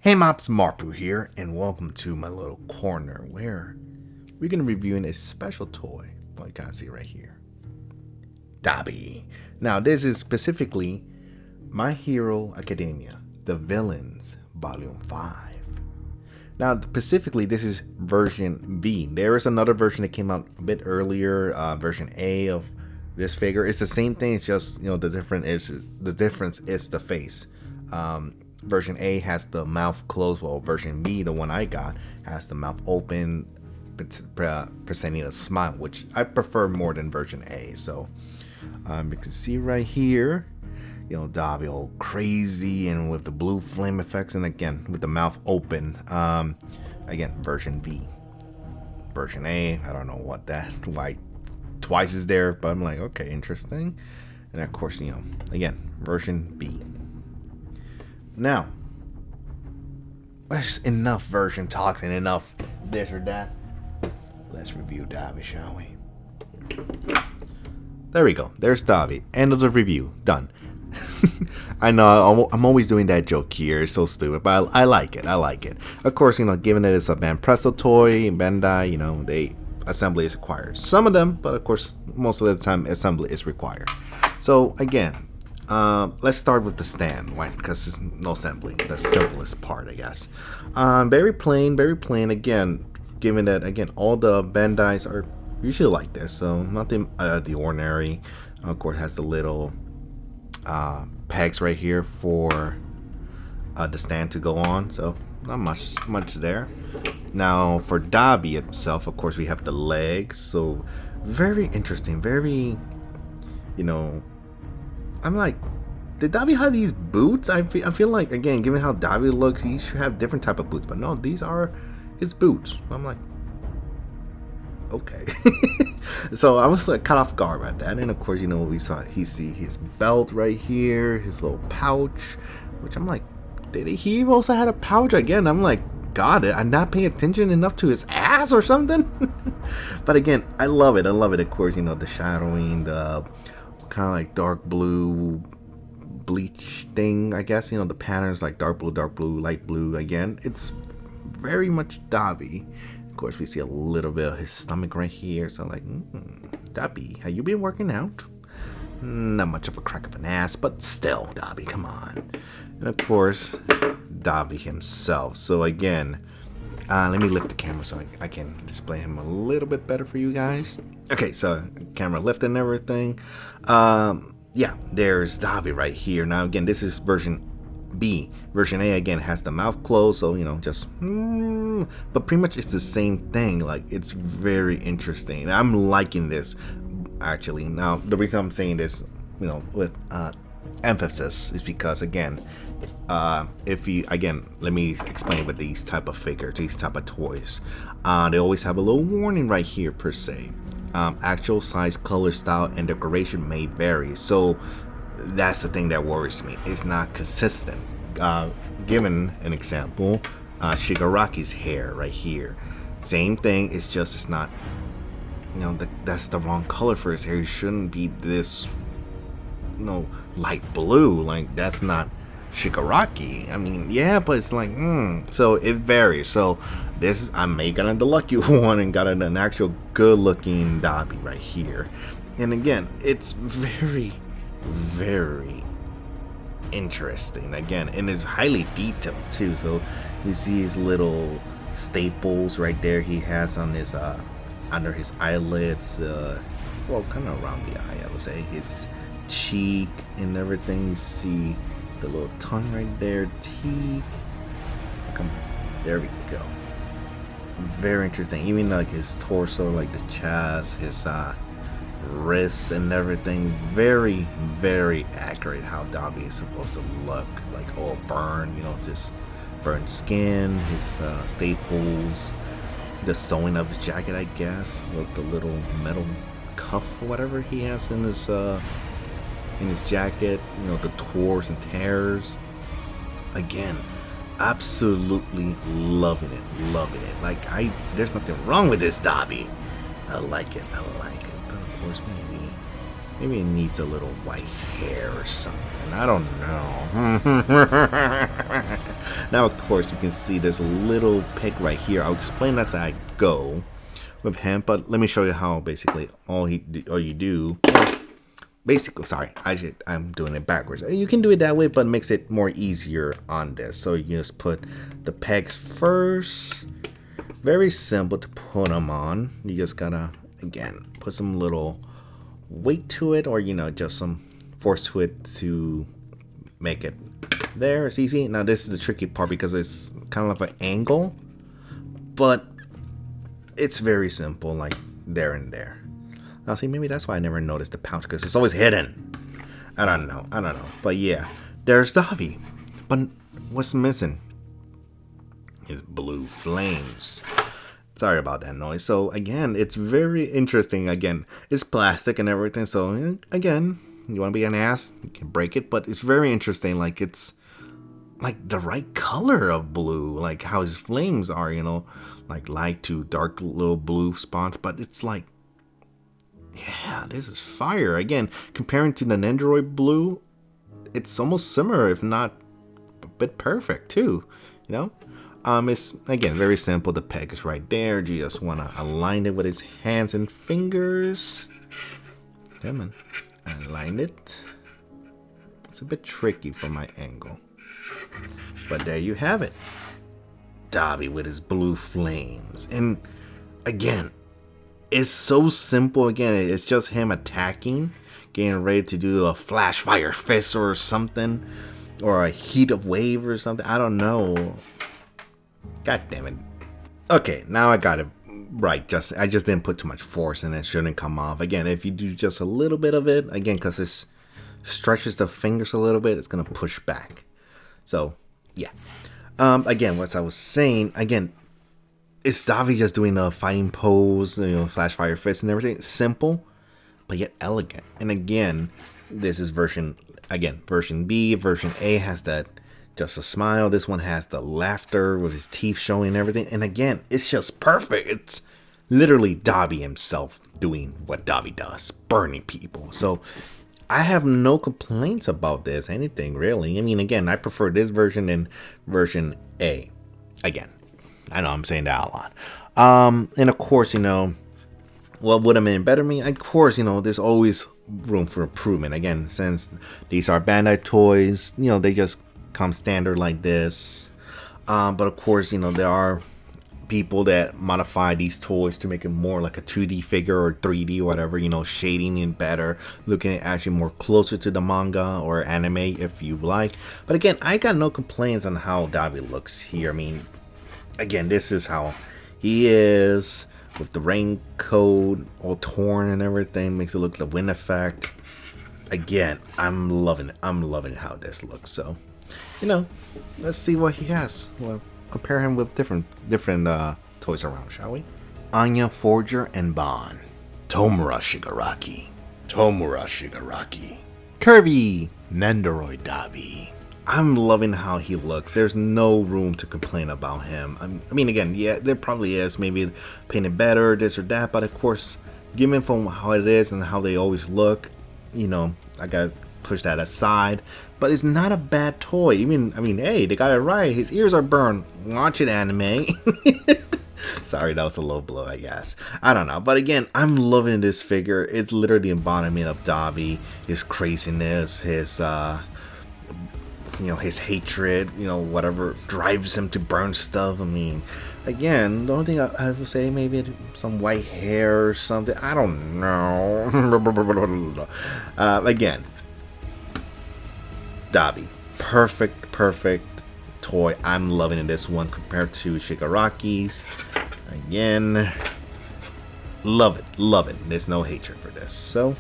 Hey Mops, Markpool here, and welcome to my little corner where we're going to be reviewing a special toy. Well, you kind of see it right here. Dabi. Now, this is specifically My Hero Academia, The Villains, Vol.5. Now, specifically, this is version B. There is another version that came out a bit earlier, version A of this figure. It's the same thing, it's just, the difference is the face. Version A has the mouth closed, while version B, the one I got, has the mouth open, presenting a smile, which I prefer more than version A. So you can see right here, Dabi all crazy and with the blue flame effects, and again with the mouth open. Again, version B. Version A, I don't know why twice is there, but I'm like, okay, interesting. And of course, again, version B. Now, there's enough version talks and enough this or that. Let's review Dabi, shall we? There we go. There's Dabi. End of the review. Done. I know I'm always doing that joke here. It's so stupid, but I like it. I like it. Of course, given that it's a Banpresto toy, Bandai, they assembly is required. Some of them, but of course, most of the time, assembly is required. So again. Let's start with the stand, right? Because there's no assembly. That's the simplest part, I guess. Very plain, very plain. Again, given that, all the Bandais are usually like this, so nothing out of the ordinary. Of course, it has the little pegs right here for the stand to go on, so not much there. Now, for Dabi itself, of course, we have the legs. So very interesting, very, I'm like, did Dabi have these boots? I feel like, again, given how Dabi looks, he should have different type of boots. But no, these are his boots. I'm like, okay. So I was like caught off guard by that. And of course, we saw, he see his belt right here, his little pouch, which I'm like, did he also had a pouch again? I'm like, got it. I'm not paying attention enough to his ass or something. But again, I love it. I love it. Of course, the shadowing, the kind of like dark blue bleach thing, I guess. The patterns like dark blue, light blue. Again, it's very much Dabi. Of course, we see a little bit of his stomach right here. So like, Dabi, have you been working out? Not much of a crack of an ass, but still, Dabi, come on. And of course, Dabi himself. So again, let me lift the camera so I can display him a little bit better for you guys. Okay, so camera lift and everything. Yeah, there's Dabi right here. Now again, this is version B. Version A again has the mouth closed, so but pretty much it's the same thing. Like, it's very interesting. I'm liking this actually. Now the reason I'm saying this, with emphasis, is because again, let me explain with these type of figures, these type of toys, they always have a little warning right here per se. Actual size, color, style, and decoration may vary. So that's the thing that worries me. It's not consistent. Given an example, Shigaraki's hair right here. Same thing. It's not. That's the wrong color for his hair. He shouldn't be this. Light blue. Like, that's not Shigaraki. I mean, yeah, but it's like, so it varies. So this, I may got the lucky one and got an actual good looking Dabi right here. And again, it's very, very interesting. Again, and it's highly detailed too. So you see his little staples right there he has on his under his eyelids, well, kind of around the eye, I would say, his cheek and everything. You see the little tongue right there, teeth. Come on, there we go. Very interesting. Even like his torso, like the chest, his wrists and everything. Very, very accurate how Dabi is supposed to look. Like all burned, just burnt skin, his staples, the sewing of his jacket, I guess, the little metal cuff or whatever he has in his jacket, the twists and tears. Again, absolutely loving it. Like, there's nothing wrong with this Dabi. I like it. But of course, maybe it needs a little white hair or something. I don't know. Now, of course, you can see there's a little peg right here. I'll explain as I go with him, but let me show you how basically all you do. Basically, sorry, I'm doing it backwards. You can do it that way, but it makes it more easier on this. So you just put the pegs first. Very simple to put them on. You just gotta, again, put some little weight to it, or just some force to it to make it there. It's easy. Now this is the tricky part because it's kind of like an angle, but it's very simple, like there and there. Now see, maybe that's why I never noticed the pouch, because it's always hidden. I don't know. But yeah, there's Dabi. But what's missing is blue flames. Sorry about that noise. So again, it's very interesting. Again, it's plastic and everything. So again, you want to be an ass, you can break it. But it's very interesting. Like, it's like the right color of blue. Like how his flames are, like light to dark little blue spots. But it's like, yeah, this is fire. Again, comparing to the Nendoroid blue, it's almost similar, if not a bit perfect too. It's again very simple. The peg is right there. You just want to align it with his hands and fingers. Come on, align it. It's a bit tricky from my angle, but there you have it. Dabi with his blue flames, and again, it's so simple. Again, it's just him attacking, getting ready to do a flash fire fist or something, or a heat of wave or something. I don't know. God damn it. Okay, now I got it right. I just didn't put too much force and it shouldn't come off. Again, if you do just a little bit of it, again, because it stretches the fingers a little bit, it's going to push back. So, yeah. Again, what I was saying, again, it's Dabi just doing a fighting pose, flash fire fist and everything. It's simple, but yet elegant. And again, this is version B. Version A has that just a smile. This one has the laughter with his teeth showing and everything. And again, it's just perfect. It's literally Dabi himself doing what Dabi does, burning people. So I have no complaints about this, anything really. I mean, again, I prefer this version than version A. Again, I know I'm saying that a lot. And of course, what would have been better to me? Of course, there's always room for improvement. Again, since these are Bandai toys, they just come standard like this. But of course, there are people that modify these toys to make it more like a 2D figure or 3D or whatever, shading it better, looking at actually more closer to the manga or anime if you like. But again, I got no complaints on how Dabi looks here. I mean, again, this is how he is with the raincoat all torn and everything, makes it look like the wind effect. Again, I'm loving it. I'm loving how this looks. So, let's see what he has. Well, compare him with different toys around, shall we? Anya, Forger, and Bond. Tomura Shigaraki. Curvy Nendoroid Dabi. I'm loving how he looks. There's no room to complain about him. I mean, again, yeah, there probably is. Maybe painted better, this or that. But of course, given from how it is and how they always look, I gotta push that aside. But it's not a bad toy. I mean, hey, they got it right. His ears are burned. Watch it, anime. Sorry, that was a low blow, I guess. I don't know. But again, I'm loving this figure. It's literally the embodiment of Dabi. His craziness, his his hatred, whatever drives him to burn stuff. I mean, again, the only thing I would say, maybe some white hair or something. I don't know. Again, Dabi, perfect toy. I'm loving this one compared to Shigaraki's. Again, love it. There's no hatred for this. So,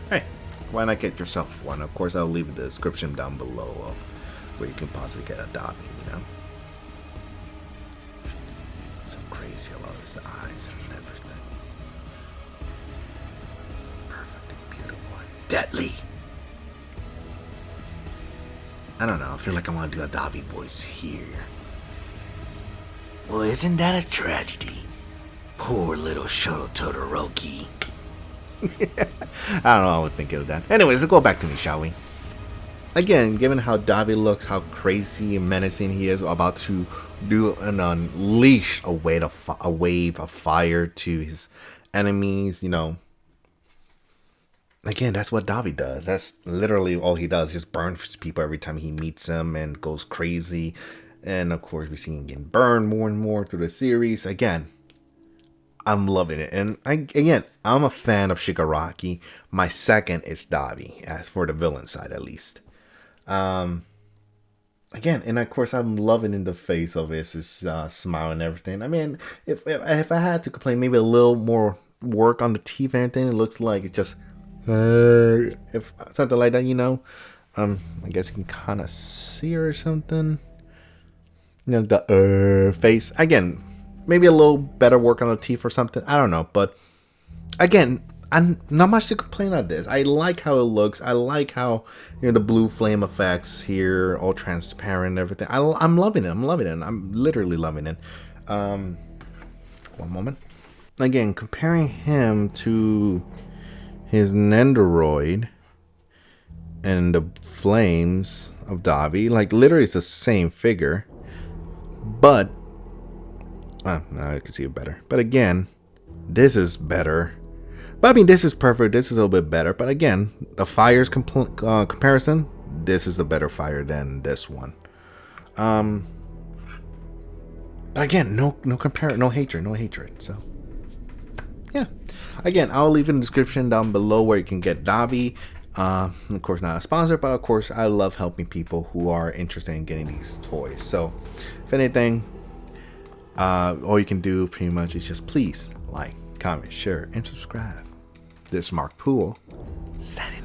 hey, why not get yourself one? Of course, I'll leave the description down below of where you can possibly get a Dabi, So crazy, I love his eyes and everything. Perfect and beautiful and deadly. I don't know, I feel like I want to do a Dabi voice here. Well, isn't that a tragedy? Poor little Shoto Todoroki. I don't know, I was thinking of that. Anyways, let's go back to me, shall we? again, given how Dabi looks, how crazy and menacing he is, about to do and unleash a wave of fire to his enemies, you know. Again, that's what Dabi does. That's literally all he does. Just burns people every time he meets them and goes crazy. And of course, we see him getting burned more and more through the series. Again, I'm loving it. And I'm a fan of Shigaraki. My second is Dabi, as for the villain side at least. Again, and of course, I'm loving in the face of his smile and everything. I mean, if I had to complain, maybe a little more work on the teeth and everything. It looks like it just if something like that, you know. I guess you can kind of see her or something. You know, the face again. Maybe a little better work on the teeth or something. I don't know, but again, I'm not much to complain on this. I like how it looks. I like how, you know, the blue flame effects here, all transparent and everything. I'm loving it. I'm loving it. I'm literally loving it. One moment. Again, comparing him to his Nendoroid and the flames of Dabi, like literally it's the same figure, but now I can see it better. But again, this is better. But I mean, this is perfect. This is a little bit better. But again, the fire's comparison, this is the better fire than this one. Again, no hatred. So yeah. Again, I'll leave in the description down below where you can get Dabi. Of course, not a sponsor, but of course, I love helping people who are interested in getting these toys. So, if anything, all you can do pretty much is just please like, comment, share, and subscribe. This is Markpool, signing out.